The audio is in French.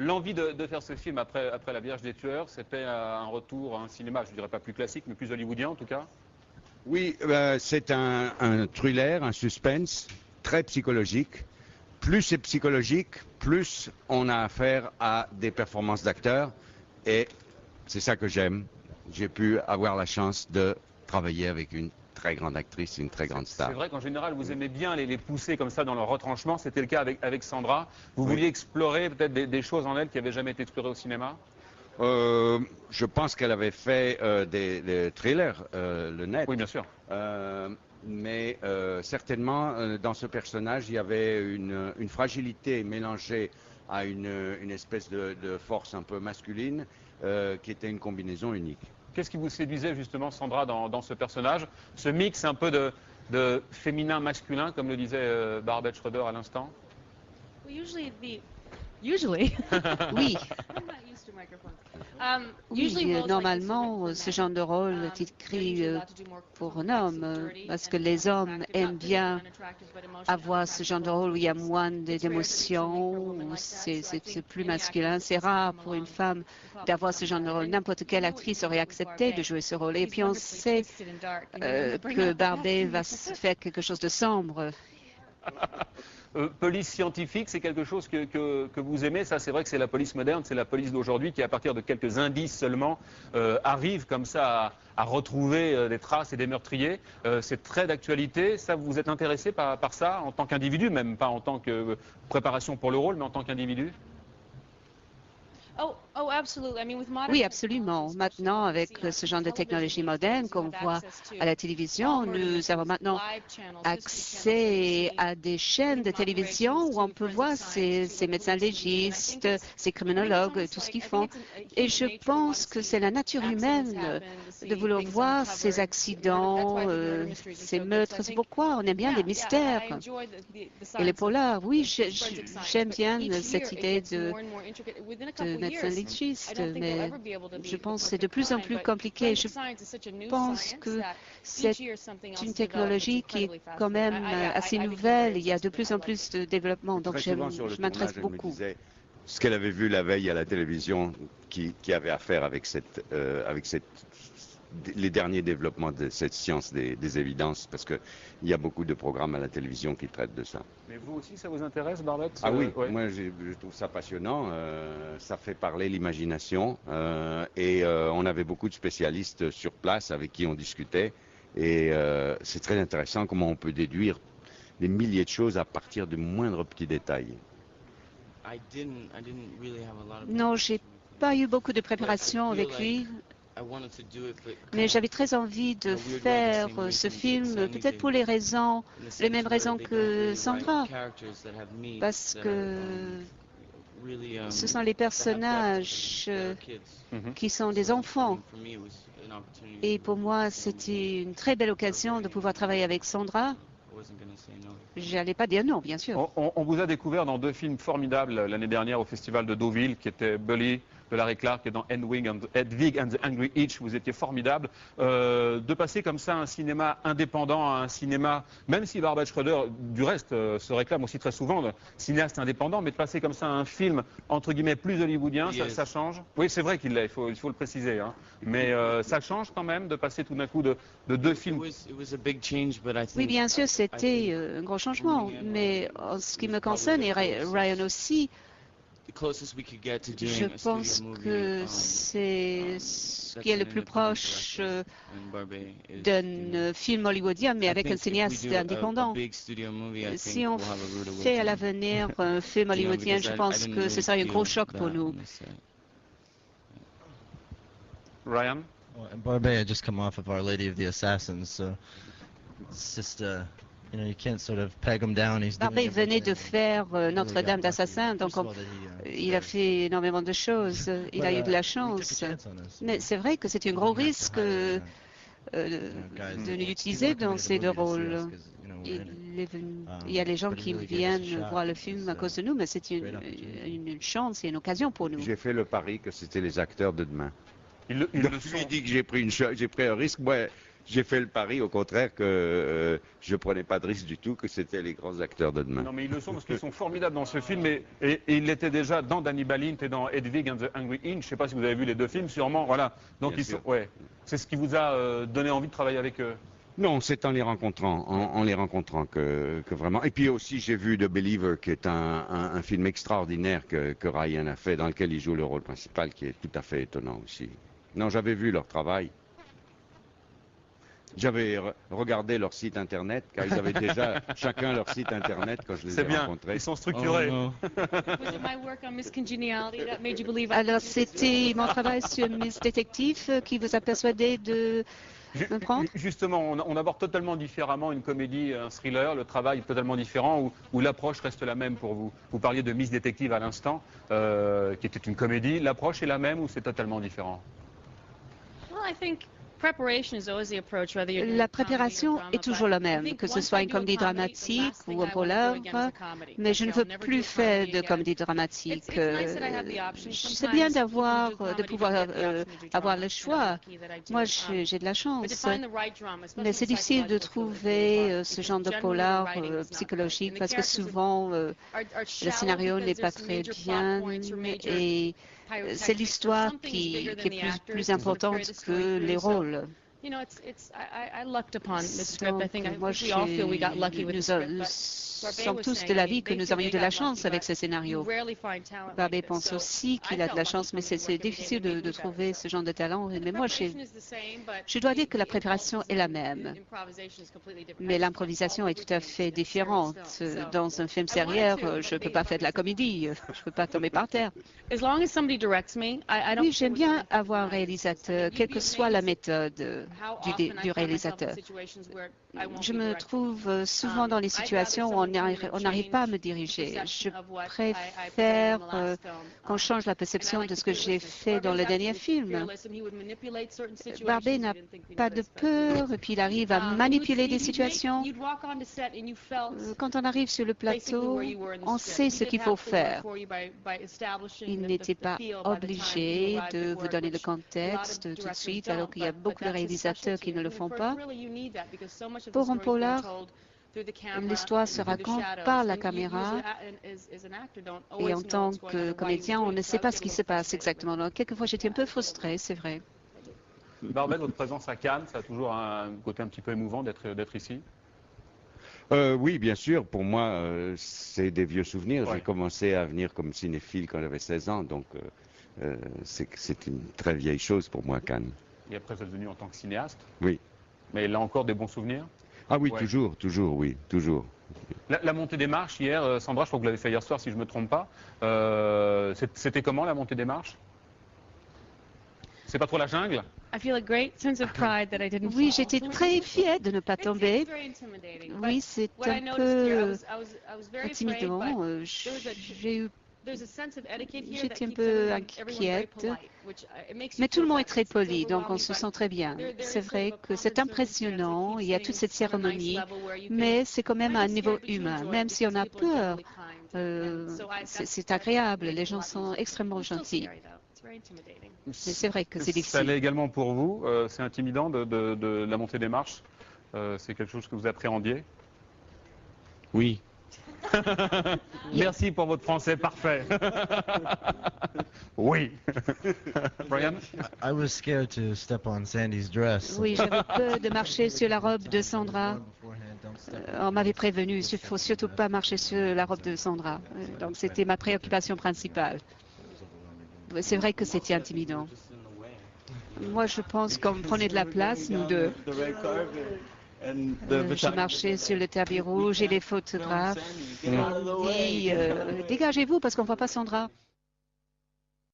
l'envie de faire ce film après La Vierge des Tueurs, c'était un retour à un cinéma, je ne dirais pas plus classique, mais plus hollywoodien en tout cas? Oui, c'est un thriller, un suspense très psychologique. Plus c'est psychologique, plus on a affaire à des performances d'acteurs. Et c'est ça que j'aime. J'ai pu avoir la chance de travailler avec une très grande actrice, une très grande star. C'est vrai qu'en général, vous aimez bien les pousser comme ça dans leur retranchement. C'était le cas avec Sandra. Vous vouliez explorer peut-être des choses en elle qui n'avaient jamais été explorées au cinéma? Je pense qu'elle avait fait des thrillers, le net. Oui, bien sûr. Mais certainement, dans ce personnage, il y avait une fragilité mélangée à une espèce de force un peu masculine qui était une combinaison unique. Qu'est-ce qui vous séduisait justement, Sandra, dans ce personnage? Ce mix un peu de féminin-masculin, comme le disait Barbet Schroeder à l'instant? Usually. Oui. I'm not used to microphones. Oui, Usually roles like normalement, this are ce genre de rôle est écrit pour un homme, parce que les hommes aiment bien avoir ce genre de rôle où il y a moins d'émotions, où c'est plus masculin. C'est rare pour une femme d'avoir ce genre de rôle. N'importe quelle actrice aurait accepté de jouer ce rôle. Et puis on sait que Barbet va faire quelque chose de sombre. Police scientifique, c'est quelque chose que vous aimez. Ça, c'est vrai que c'est la police moderne, c'est la police d'aujourd'hui qui, à partir de quelques indices seulement, arrive comme ça à retrouver des traces et des meurtriers. C'est très d'actualité. Ça, vous êtes intéressé par ça en tant qu'individu, même pas en tant que préparation pour le rôle, mais en tant qu'individu? Oui, absolument. Maintenant, avec ce genre de technologie moderne qu'on voit à la télévision, nous avons maintenant accès à des chaînes de télévision où on peut voir ces médecins légistes, ces criminologues, tout ce qu'ils font. Et je pense que c'est la nature humaine de vouloir voir ces accidents, ces meurtres. C'est pourquoi on aime bien les mystères et les polars. Oui, j'aime bien cette idée de médecin légiste, mais je pense que c'est de plus en plus compliqué. Je pense que c'est une technologie qui est quand même assez nouvelle. Il y a de plus en plus de développement, donc je m'intéresse beaucoup. Ce qu'elle avait vu la veille à la télévision qui avait affaire avec les derniers développements de cette science des évidences, parce qu'il y a beaucoup de programmes à la télévision qui traitent de ça. Mais vous aussi, ça vous intéresse, Barbet? Ah oui, moi je trouve ça passionnant, ça fait parler l'imagination, et on avait beaucoup de spécialistes sur place avec qui on discutait, et c'est très intéressant comment on peut déduire des milliers de choses à partir de moindres petits détails. Non, j'ai pas eu beaucoup de préparation avec lui. Mais j'avais très envie de faire ce film, peut-être pour les mêmes raisons que Sandra, parce que ce sont les personnages qui sont des enfants. Et pour moi, c'était une très belle occasion de pouvoir travailler avec Sandra. Je n'allais pas dire non, bien sûr. On vous a découvert dans deux films formidables l'année dernière au Festival de Deauville, qui étaient Bully de Larry Clark et dans Hedwig and the Angry Inch. Vous étiez formidable. De passer comme ça un cinéma indépendant à un cinéma, même si Barbet Schroeder, du reste, se réclame aussi très souvent de cinéaste indépendant, mais de passer comme ça à un film, entre guillemets, plus hollywoodien, ça change. Oui, c'est vrai qu'il l'est, il faut le préciser. Hein. Mais ça change quand même de passer tout d'un coup de deux films. Oui, bien sûr, c'était un gros changement. Mais en ce qui me concerne, et Ryan aussi, je pense que c'est ce qui est le plus proche d'un film hollywoodien, mais avec un cinéaste indépendant. Si on fait à l'avenir un film hollywoodien, je pense que ce serait un gros choc pour nous. Ryan? Barbet had just come off of Our Lady of the Assassins, so it's just you can't sort of peg him down. Barbet venait de faire Notre-Dame d'Assassin, donc il a fait énormément de choses. Il a eu de la chance. Mais c'est vrai que c'est un gros risque de l'utiliser dans ces deux rôles. Il y a les gens qui viennent voir le film à cause de nous, mais c'est une chance et une occasion pour nous. J'ai fait le pari que c'était les acteurs de demain. Ils le Je lui ai dit que j'ai pris un risque. Moi, j'ai fait le pari, au contraire, que je prenais pas de risque du tout, que c'était les grands acteurs de demain. Non, mais ils le sont parce qu'ils sont formidables dans ce film et ils l'étaient déjà dans Danny Balint et dans Hedwig and the Angry Inch. Je ne sais pas si vous avez vu les deux films, sûrement. Voilà. Donc Bien sûr. ouais. C'est ce qui vous a donné envie de travailler avec eux. Non, c'est en les rencontrant, en les rencontrant que vraiment. Et puis aussi, j'ai vu The Believer, qui est un film extraordinaire que Ryan a fait, dans lequel il joue le rôle principal, qui est tout à fait étonnant aussi. Non, j'avais vu leur travail. J'avais regardé leur site internet, car ils avaient déjà chacun leur site internet quand je les ai C'est bien. rencontrés. Ils sont structurés. Oh, no. Was it my work on Miss Congeniality that made you believe I Alors, could do this? c'était mon travail sur Miss Détective qui vous a persuadé de me prendre? Justement, on aborde totalement différemment une comédie, un thriller, le travail est totalement différent ou l'approche reste la même pour vous. Vous parliez de Miss Détective à l'instant, qui était une comédie. L'approche est la même ou c'est totalement différent? Well, I think preparation is always the approach, whether you're doing La a comedy or préparation drama, est toujours la but I même, think que ce once soit I une do a comédie comedy, the dramatique last thing ou un I polar, want to do again is a comedy. mais je ne veux I'll never plus do a faire comedy de again. comédie dramatique. It's nice that I have the option. C'est bien Sometimes d'avoir, people who do de comedy pouvoir don't get the option to do avoir drama, le and I'm choix. lucky that I do. Moi, j'ai de la But to chance. find the right drama, especially Mais c'est the difficile de psychological thrillers, trouver really hard, ce because genre de generally the polar writing is not good. psychologique And the parce que characters souvent are le shallow scénario because n'est pas there's très major plot bien points or major et pyrotechnics c'est or l'histoire something's qui bigger est than the actors plus to sort of carry importante the story que through. les So, rôles. you know, I lucked upon this script. I Donc, think moi, we all feel we got lucky with the script. But sommes tous de l'avis que nous avons eu de la chance avec ce scénario. Barbet pense aussi qu'il a de la chance, mais c'est difficile de trouver ce genre de talent. Mais moi, je dois dire que la préparation est la même. Mais l'improvisation est tout à fait différente. Dans un film sérieux, je ne peux pas faire de la comédie. Je ne peux pas tomber par terre. Oui, j'aime bien avoir un réalisateur, quelle que soit la méthode du réalisateur. Je me trouve souvent dans les situations où on n'arrive pas à me diriger. Je préfère qu'on change la perception de ce que j'ai fait dans le dernier film. Barbet n'a pas de peur et puis il arrive à manipuler des situations. Quand on arrive sur le plateau, on sait ce qu'il faut faire. Il n'était pas obligé de vous donner le contexte tout de suite, alors qu'il y a beaucoup de réalisateurs qui ne le font pas. Pour un polar, l'histoire se raconte par la caméra et en tant que comédien, on ne sait pas ce qui se passe exactement. Donc, quelquefois, j'étais un peu frustrée, c'est vrai. Barbet, votre présence à Cannes, ça a toujours un côté un petit peu émouvant d'être ici? Oui, bien sûr. Pour moi, c'est des vieux souvenirs. Ouais. J'ai commencé à venir comme cinéphile quand j'avais 16 ans, donc c'est une très vieille chose pour moi, Cannes. Et après, vous êtes venu en tant que cinéaste? Oui. Mais là encore, des bons souvenirs? Ah oui, Ouais. toujours, oui, toujours. La montée des marches hier, Sandra, je crois que vous l'avez fait hier soir si je ne me trompe pas. C'était comment la montée des marches? C'est pas trop la jungle? Oui, j'étais très fière de ne pas tomber. Oui, c'est un peu intimidant. J'étais un peu inquiète, mais tout le monde est très poli, donc on se sent très bien. C'est vrai que c'est impressionnant, il y a toute cette cérémonie, mais c'est quand même à un niveau humain. Même si on a peur, c'est agréable, les gens sont extrêmement gentils. Mais c'est vrai que c'est Ça difficile. l'est également pour vous. C'est intimidant de la montée des marches. C'est quelque chose que vous appréhendiez? Oui. Merci pour votre français parfait. Oui. Brian? I was scared to step on Sandy's dress. Oui, j'avais peur de marcher sur la robe de Sandra. On m'avait prévenu, il ne faut surtout pas marcher sur la robe de Sandra. Donc c'était ma préoccupation principale. C'est vrai que c'était intimidant. Moi, je pense qu'on prenait de la place, nous deux. Je marchais sur le tapis rouge et les photographes ont dit dégagez-vous parce qu'on ne voit pas Sandra.